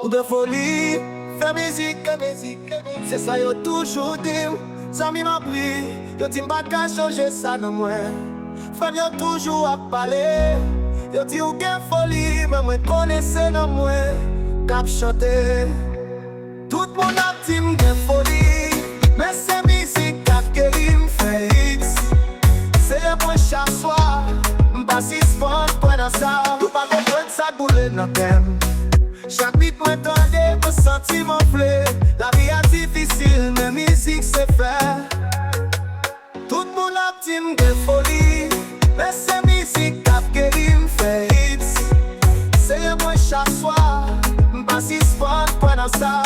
ou de folie. Fais musique, c'est ça yo toujours dit. Zami m'a pris, yo dit m'pas qu'à changer ça non moi. Femme yo toujours à parler, yo dit ou gen folie, mais moi connaissais non moi. Cap chanter, tout le monde a dit m'gen folie, mais c'est musique cap qui m'fait X. C'est moi chaque soir, m'passe sport pour dans ça. Tout pas comprendre ça boule dans thème. Chaque beat m'entendait, me sentir m'enfler. La vie est difficile, mais musique c'est faire. Tout le monde a dit m'gen folie, mais c'est musique cap qui m'fait hits. C'est moi chaque soir, m'passe sport pour dans ça.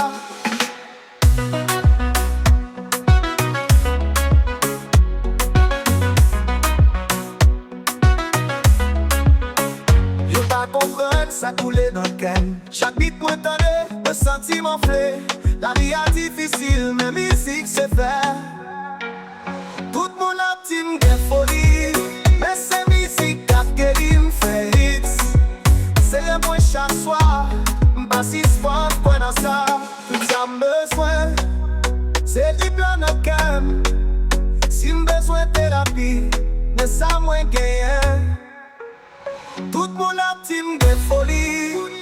Comprendre ça coulait dans le calme. Chaque beat m'entendait, me sentir m'enfler. La vie est difficile, mais musique c'est faire. Tout le monde a dit m'gen folie, mais c'est musique qui m'fait hits. C'est moi chaque soir, m'passe sport pour dans ça. Tout ça besoin, c'est du plan de calme. Si m'besoin de thérapie, mais ça moins gagne. Tout le monde a dit m'gen folie.